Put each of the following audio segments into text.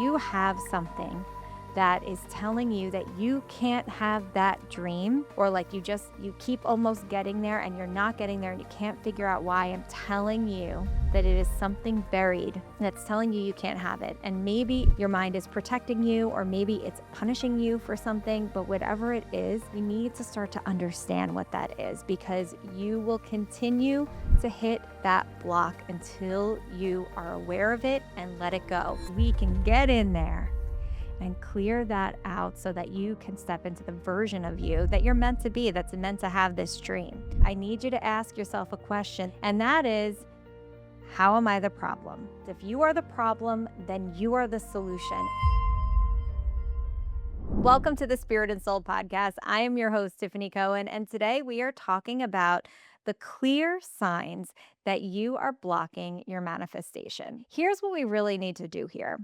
You have something that is telling you that you can't have that dream, or like you keep almost getting there and you're not getting there and you can't figure out why. I'm telling you that it is something buried that's telling you you can't have it. And maybe your mind is protecting you, or maybe it's punishing you for something, but whatever it is, you need to start to understand what that is, because you will continue to hit that block until you are aware of it and let it go. We can get in there and clear that out so that you can step into the version of you that you're meant to be, that's meant to have this dream. I need you to ask yourself a question, and that is, how am I the problem? If you are the problem, then you are the solution. Welcome to the Spirit and Soul Podcast. I am your host, Tiffany Cohen, and today we are talking about the clear signs that you are blocking your manifestation. Here's what we really need to do here.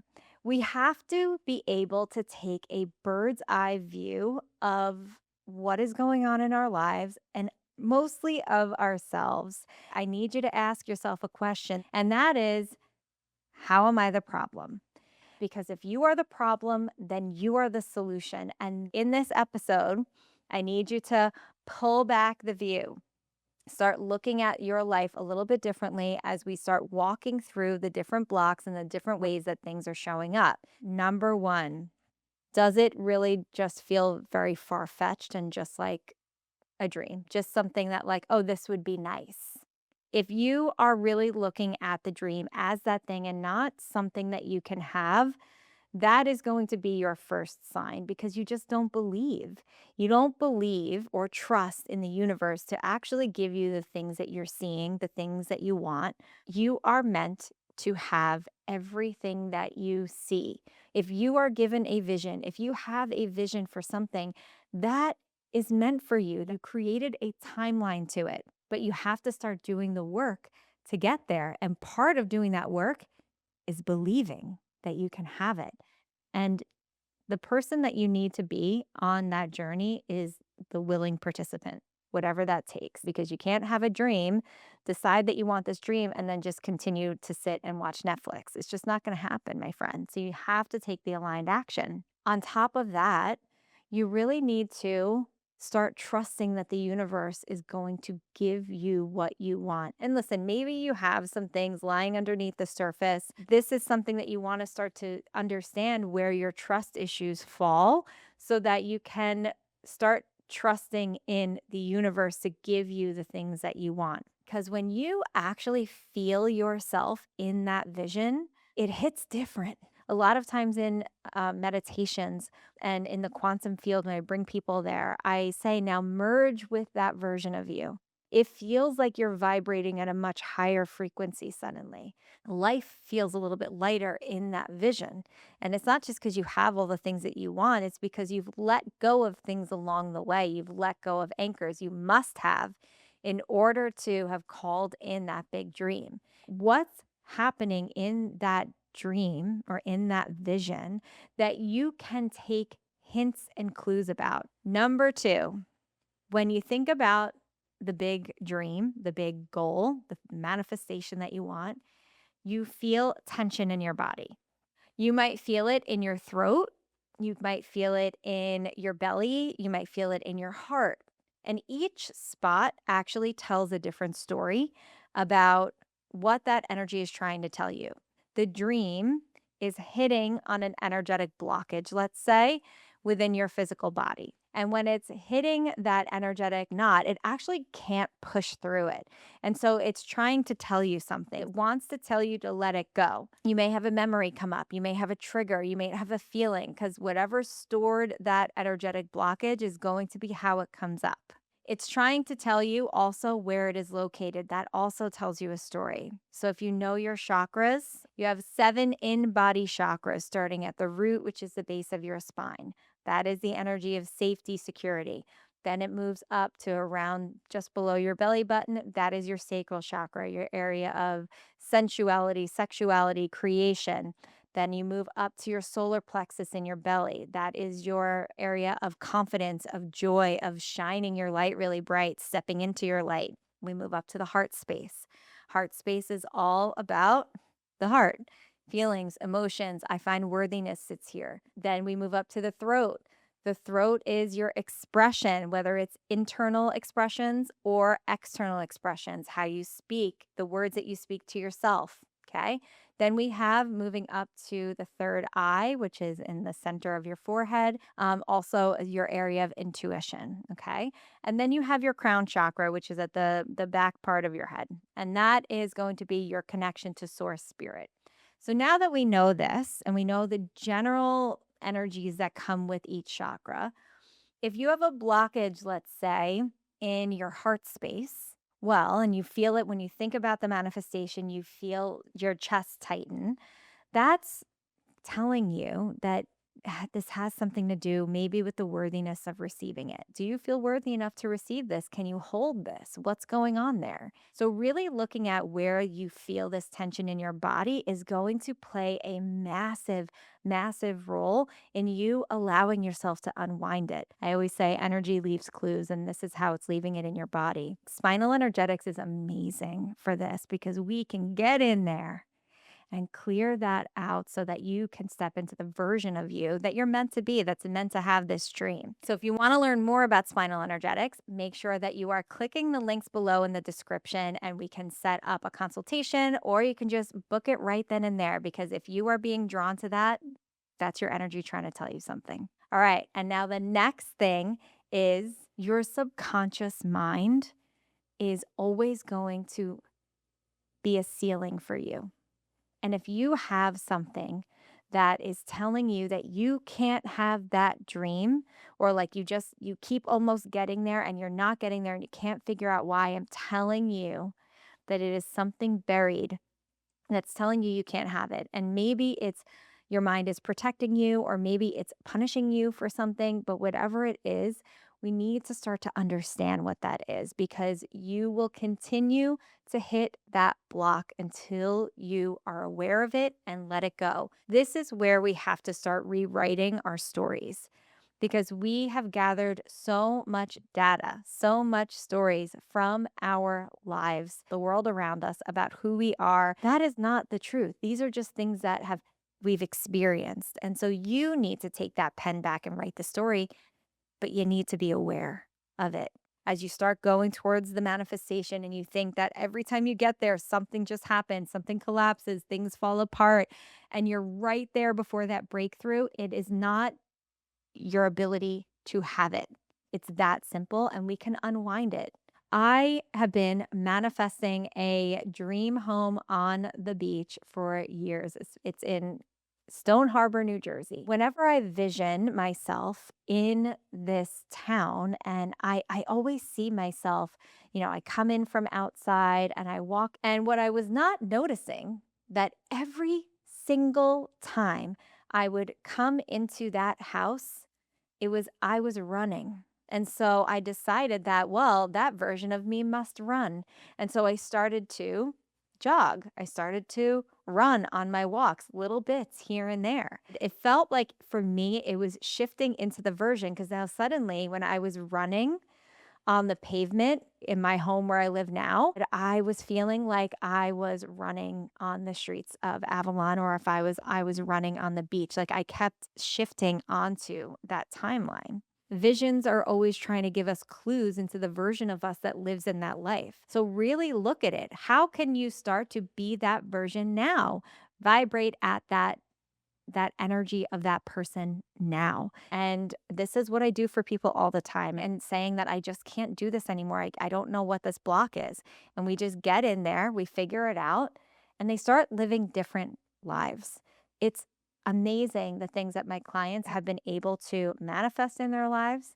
We have to be able to take a bird's eye view of what is going on in our lives, and mostly of ourselves. I need you to ask yourself a question, and that is, how am I the problem? Because if you are the problem, then you are the solution. And in this episode, I need you to pull back the view. Start looking at your life a little bit differently as we start walking through the different blocks and the different ways that things are showing up. Number one, does it really just feel very far-fetched and just like a dream? Just something that like, oh, this would be nice. If you are really looking at the dream as that thing and not something that you can have, that is going to be your first sign, because you just don't believe. You don't believe or trust in the universe to actually give you the things that you're seeing, the things that you want. You are meant to have everything that you see. If you are given a vision, if you have a vision for something, that is meant for you. You created a timeline to it, but you have to start doing the work to get there. And part of doing that work is believing that you can have it. And the person that you need to be on that journey is the willing participant, whatever that takes, because you can't have a dream, decide that you want this dream, and then just continue to sit and watch Netflix. It's just not going to happen, my friend. So you have to take the aligned action. On top of that, you really need to start trusting that the universe is going to give you what you want. And listen, maybe you have some things lying underneath the surface. This is something that you want to start to understand where your trust issues fall, so that you can start trusting in the universe to give you the things that you want. Because when you actually feel yourself in that vision, it hits different. A lot of times in meditations and in the quantum field, when I bring people there, I say, now merge with that version of you. It feels like you're vibrating at a much higher frequency suddenly. Life feels a little bit lighter in that vision. And it's not just because you have all the things that you want, it's because you've let go of things along the way. You've let go of anchors you must have in order to have called in that big dream. What's happening in that dream or in that vision that you can take hints and clues about? Number two, when you think about the big dream, the big goal, the manifestation that you want, you feel tension in your body. You might feel it in your throat. You might feel it in your belly. You might feel it in your heart. And each spot actually tells a different story about what that energy is trying to tell you. The dream is hitting on an energetic blockage, let's say, within your physical body. And when it's hitting that energetic knot, it actually can't push through it. And so it's trying to tell you something. It wants to tell you to let it go. You may have a memory come up. You may have a trigger. You may have a feeling, because whatever stored that energetic blockage is going to be how it comes up. It's trying to tell you also where it is located. That also tells you a story. So if you know your chakras, you have 7 in-body chakras starting at the root, which is the base of your spine. That is the energy of safety, security. Then it moves up to around just below your belly button. That is your sacral chakra, your area of sensuality, sexuality, creation. Then you move up to your solar plexus in your belly. That is your area of confidence, of joy, of shining your light really bright, stepping into your light. We move up to the heart space. Heart space is all about the heart. feelings, emotions. I find worthiness sits here. Then we move up to the throat. The throat is your expression, whether it's internal expressions or external expressions, how you speak, the words that you speak to yourself. Okay. Then we have moving up to the third eye, which is in the center of your forehead, also your area of intuition. Okay. And then you have your crown chakra, which is at the back part of your head. And that is going to be your connection to source spirit. So now that we know this and we know the general energies that come with each chakra, if you have a blockage, let's say, in your heart space, well, and you feel it when you think about the manifestation, you feel your chest tighten, that's telling you that this has something to do maybe with the worthiness of receiving it. Do you feel worthy enough to receive this? Can you hold this? What's going on there? So, really looking at where you feel this tension in your body is going to play a massive, massive role in you allowing yourself to unwind it. I always say energy leaves clues, and this is how it's leaving it in your body. Spinal energetics is amazing for this because we can get in there and clear that out so that you can step into the version of you that you're meant to be, that's meant to have this dream. So, if you want to learn more about spinal energetics, make sure that you are clicking the links below in the description and we can set up a consultation, or you can just book it right then and there. Because if you are being drawn to that, that's your energy trying to tell you something. All right. And now the next thing is your subconscious mind is always going to be a ceiling for you. And if you have something that is telling you that you can't have that dream, or like you keep almost getting there and you're not getting there and you can't figure out why, I'm telling you that it is something buried that's telling you can't have it. And maybe it's your mind is protecting you, or maybe it's punishing you for something, but whatever it is, we need to start to understand what that is, because you will continue to hit that block until you are aware of it and let it go. This is where we have to start rewriting our stories, because we have gathered so much data, so much stories from our lives, the world around us, about who we are. That is not the truth. These are just things that we've experienced. And so you need to take that pen back and write the story, but you need to be aware of it. As you start going towards the manifestation and you think that every time you get there, something just happens, something collapses, things fall apart, and you're right there before that breakthrough, it is not your ability to have it. It's that simple, and we can unwind it. I have been manifesting a dream home on the beach for years. It's in Stone Harbor, New Jersey. Whenever I vision myself in this town, and I always see myself, I come in from outside and I walk, and what I was not noticing, that every single time I would come into that house, I was running. And so I decided that, well, that version of me must run. And so I started to jog. I started to run on my walks, little bits here and there. It felt like for me, it was shifting into the version, because now suddenly when I was running on the pavement in my home where I live now, I was feeling like I was running on the streets of Avalon, or if I was running on the beach. Like, I kept shifting onto that timeline. Visions are always trying to give us clues into the version of us that lives in that life. So really look at it. How can you start to be that version now? Vibrate at that energy of that person now. And this is what I do for people all the time, and saying that I just can't do this anymore. I don't know what this block is. And we just get in there, we figure it out, and they start living different lives. It's amazing the things that my clients have been able to manifest in their lives,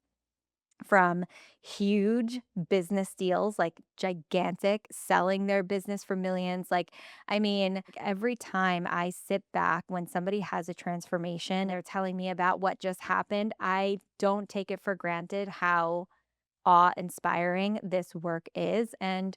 from huge business deals, like gigantic, selling their business for millions. Like, I mean, every time I sit back when somebody has a transformation, they're telling me about what just happened, I don't take it for granted how awe-inspiring this work is, and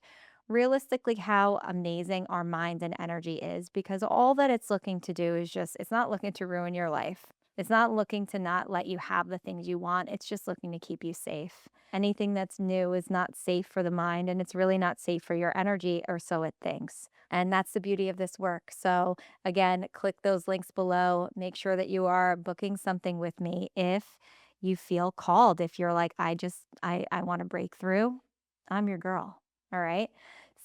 realistically how amazing our mind and energy is, because all that it's looking to do is just, it's not looking to ruin your life. It's not looking to not let you have the things you want. It's just looking to keep you safe. Anything that's new is not safe for the mind, and it's really not safe for your energy, or so it thinks. And that's the beauty of this work. So, again, click those links below. Make sure that you are booking something with me if you feel called. If you're like, I want to break through, I'm your girl. All right.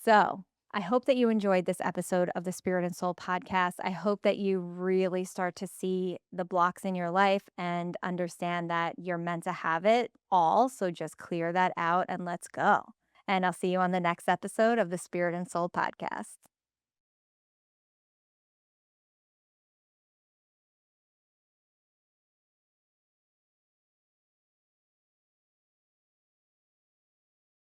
So, I hope that you enjoyed this episode of the Spirit and Soul podcast. I hope that you really start to see the blocks in your life and understand that you're meant to have it all. So just clear that out and let's go. And I'll see you on the next episode of the Spirit and Soul podcast.